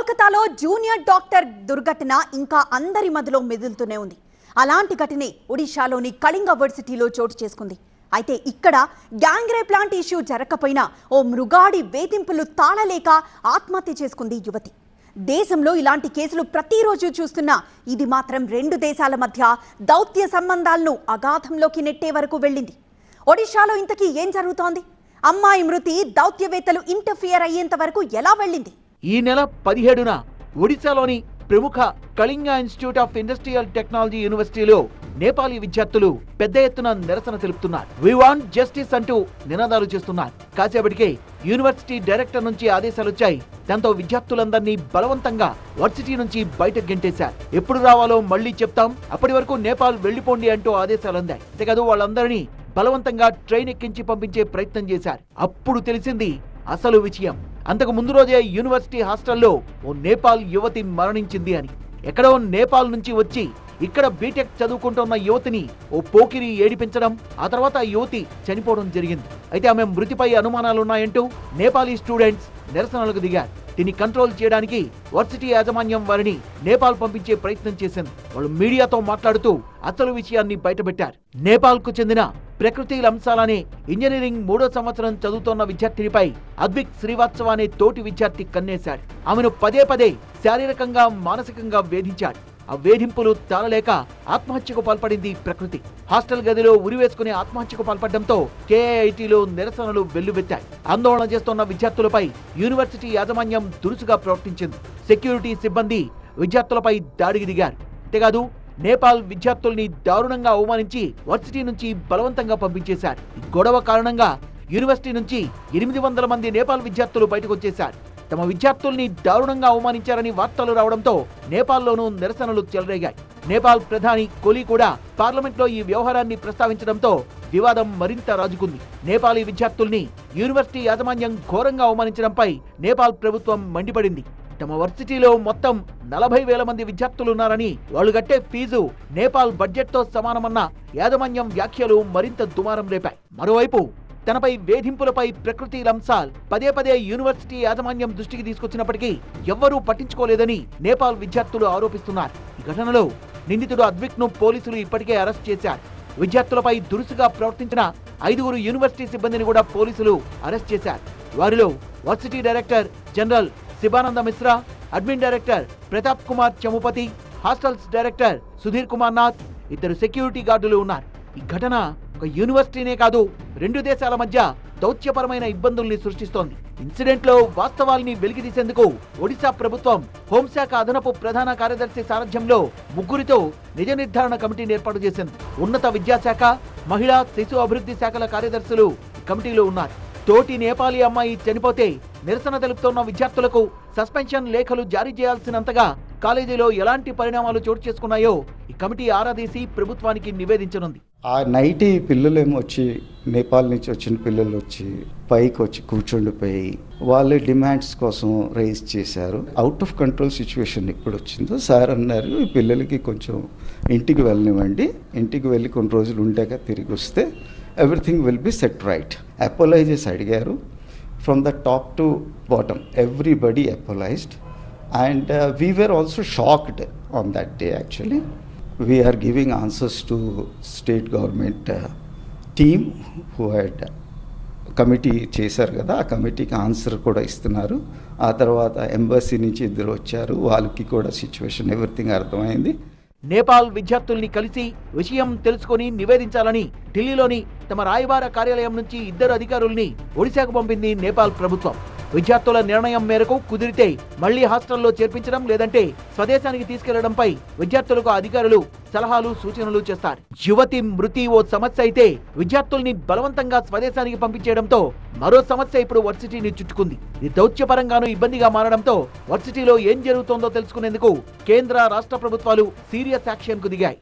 కోల్కతాలో junior doctor దుర్ఘటన ఇంకా అందరి మధ్యలో మెదులుతూనే ఉంది. అలాంటి ఘటనే ఒడిశాలోని కళింగ వర్సిటీలో చోటు చేసుకుంది. అయితే ఇక్కడ గ్యాంగ్ రేప్ లాంటి ఇష్యూ జరగకపోయినా ఓ మృగాడి వేధింపులు తాళలేక ఆత్మహత్య చేసుకుంది యువతి. దేశంలో ఇలాంటి కేసులు ప్రతిరోజు చూస్తున్నా ఇది మాత్రం రెండు దేశాల మధ్య దౌత్య సంబంధాలను అగాధంలోకి నెట్టే వరకు వెళ్ళింది. ఒడిశాలో ఇంతకీ ఏం జరుగుతోంది? అమ్మాయి మృతి దౌత్యవేత్తలు ఇంటర్ఫియర్ అయ్యేంత వరకు ఎలా వెళ్ళింది? ఈ నెల 17న ఒడిశాలోని ప్రముఖ Kalinga institute of industrial technology యూనివర్సిటీలో నేపాలీ విద్యార్థులు పెద్ద ఎత్తున నిరసన తెలుపుతున్నారు. వి వాంట్ జస్టిస్ అంటూ నినాదాలు చేస్తున్నారు. కాసేపటికే యూనివర్సిటీ డైరెక్టర్ నుంచి ఆదేశాలు వచ్చాయి. దాంతో విద్యార్థులందరినీ బలవంతంగా వర్సిటీ నుంచి బయటకు గెంటేశారు. ఎప్పుడు రావాలో మళ్లీ చెప్తాం, అప్పటి వరకు నేపాల్ వెళ్లిపోండి అంటూ ఆదేశాలు అందాయి. అంతేకాదు వాళ్ళందరినీ బలవంతంగా ట్రైన్ ఎక్కించి పంపించే ప్రయత్నం చేశారు. అప్పుడు తెలిసింది అసలు విషయం. అంతకు ముందు రోజే యూనివర్సిటీ హాస్టల్లో ఓ నేపాల్ యువతి మరణించింది అని. ఎక్కడో నేపాల్ నుంచి వచ్చి ఇక్కడ బీటెక్ చదువుకుంటున్న యువతిని ఓ పోకిరి ఏడిపించడం, ఆ తర్వాత ఆ యువతి చనిపోవడం జరిగింది. అయితే ఆమె మృతిపై అనుమానాలున్నాయంటూ నేపాలీ స్టూడెంట్స్ నిరసనలకు దిగారు. దీన్ని కంట్రోల్ చేయడానికి వర్సిటీ యాజమాన్యం వారిని నేపాల్ పంపించే ప్రయత్నం చేసింది. వాళ్ళు మీడియాతో మాట్లాడుతూ అసలు విషయాన్ని బయటపెట్టారు. నేపాల్ కు చెందిన ప్రకృతి లంసాలనే ఇంజనీరింగ్ 3వ సంవత్సరం చదువుతోన్న విద్యార్థినిపై అద్విక్ శ్రీవాత్సవ అనే తోటి విద్యార్థి కన్నేశాడు. ఆమెను పదే పదే శారీరకంగా మానసికంగా వేధించాడు. ఆ వేధింపులు తాళలేక ఆత్మహత్యకు పాల్పడింది ప్రకృతి. హాస్టల్ గదిలో ఉరివేసుకుని ఆత్మహత్యకు పాల్పడడంతో కేఐఐటీలో నిరసనలు వెల్లువెత్తాయి. ఆందోళన చేస్తున్న విద్యార్థులపై యూనివర్సిటీ యాజమాన్యం దురుసుగా ప్రవర్తించింది. సెక్యూరిటీ సిబ్బంది విద్యార్థులపై దాడికి దిగారు. అంతేకాదు నేపాల్ విద్యార్థుల్ని దారుణంగా అవమానించి వర్సిటీ నుంచి బలవంతంగా పంపించేశారు. ఈ గొడవ కారణంగా యూనివర్సిటీ నుంచి 800 మంది నేపాల్ విద్యార్థులు బయటకు వచ్చేశారు. తమ విద్యార్థుల్ని దారుణంగా అవమానించారని వార్తలు రావడంతో నేపాల్లోనూ నిరసనలు చెలరేగాయి. నేపాల్ ప్రధాని కోలీ కూడా పార్లమెంట్లో ఈ వ్యవహారాన్ని ప్రస్తావించడంతో వివాదం మరింత రాజుకుంది. నేపాలీ విద్యార్థుల్ని యూనివర్సిటీ యాజమాన్యం ఘోరంగా అవమానించడంపై నేపాల్ ప్రభుత్వం మండిపడింది. తమ వర్సిటీలో మొత్తం 40,000 మంది విద్యార్థులున్నారని, వాళ్ళు కట్టే ఫీజు నేపాల్ బడ్జెట్ తో సమానమన్న యాజమాన్యం వ్యాఖ్యలు మరింత దుమారం రేపాయి. మరోవైపు తనపై వేధింపులపై ప్రకృతి లంసాల్ పదే పదే యూనివర్సిటీ యాజమాన్యం దృష్టికి తీసుకొచ్చినప్పటికీ ఎవ్వరూ పట్టించుకోలేదని నేపాల్ విద్యార్థులు ఆరోపిస్తున్నారు. ఈ ఘటనలో నిందితుడు అద్విక్ ను పోలీసులు ఇప్పటికే అరెస్ట్ చేశారు. విద్యార్థులపై దురుసుగా ప్రవర్తించిన 5 యూనివర్సిటీ సిబ్బందిని కూడా పోలీసులు అరెస్ట్ చేశారు. వారిలో varsity director general Shivananda Mishra, admin director Pratap Kumar Chamupati, hostels director Sudhir Kumar Nath, 2 security గార్డులు ఉన్నారు. ఈ ఘటన ఒక యూనివర్సిటీనే కాదు, 2 దేశాల మధ్య దౌత్యపరమైన ఇబ్బందుల్ని సృష్టిస్తోంది. ఇన్సిడెంట్ లో వాస్తవాల్ని వెలికితీసేందుకు ఒడిశా ప్రభుత్వం హోంశాఖ అదనపు ప్రధాన కార్యదర్శి సారథ్యంలో 3 నిజ నిర్ధారణ కమిటీని ఏర్పాటు చేసింది. ఉన్నత విద్యాశాఖ, మహిళా శిశు అభివృద్ధి శాఖల కార్యదర్శులు కమిటీలో ఉన్నారు. తోటి నేపాలీ అమ్మాయి చనిపోతే నిరసన తెలుపుతున్న విద్యార్థులకు సస్పెన్షన్ లేఖలు జారీ చేయాల్సినంతగా కాలేజీలో ఎలాంటి పరిణామాలు చోటు చేసుకున్నాయో ఈ కమిటీ ఆరాధీసి ప్రభుత్వానికి నివేదించనుంది. ఆ నైట్ ఈ పిల్లలేమో వచ్చి నేపాల్ నుంచి వచ్చిన పిల్లలు వచ్చి పైకి వచ్చి కూర్చుండిపోయి వాళ్ళ డిమాండ్స్ కోసం రైజ్ చేశారు. అవుట్ ఆఫ్ కంట్రోల్ సిచ్యువేషన్ ఇప్పుడు వచ్చిందో సార్ అన్నారు, ఈ పిల్లలకి కొంచెం ఇంటికి వెళ్ళనివ్వండి, ఇంటికి వెళ్ళి కొన్ని రోజులు ఉండాక తిరిగి వస్తే everything will be set right. Apologies అడిగారు. From the top to bottom everybody apologized and we were also shocked on that day. Actually we are giving answers to state government team who had committee చేశారు కదా, ఆ కమిటీకి answer కూడా ఇస్తున్నారు. ఆ తర్వాత embassy నుంచి 2 వచ్చారు, వాళ్ళకి కూడా సిచ్యువేషన్ ఎవ్రీథింగ్ అర్థమైంది. నేపాల్ విద్యార్థుల్ని కలిసి విషయం తెలుసుకొని నివేదించాలని ఢిల్లీలోని తమ రాయబార కార్యాలయం నుంచి 2 అధికారుల్ని ఒడిశాకు పంపింది నేపాల్ ప్రభుత్వం. విద్యార్థుల నిర్ణయం మేరకు కుదిరితే మళ్లీ హాస్టల్లో చేర్పించడం, లేదంటే స్వదేశానికి తీసుకెళ్లడంపై విద్యార్థులకు అధికారులు సలహాలు సూచనలు చేస్తారు. యువతి మృతి ఓ సమస్య అయితే విద్యార్థుల్ని బలవంతంగా స్వదేశానికి పంపించేయడంతో మరో సమస్య ఇప్పుడు వర్సిటీని చుట్టుకుంది. ఇది దౌత్యపరంగానూ ఇబ్బందిగా మారడంతో వర్సిటీలో ఏం జరుగుతోందో తెలుసుకునేందుకు కేంద్ర రాష్ట్ర ప్రభుత్వాలు సీరియస్ యాక్షన్ కు దిగాయి.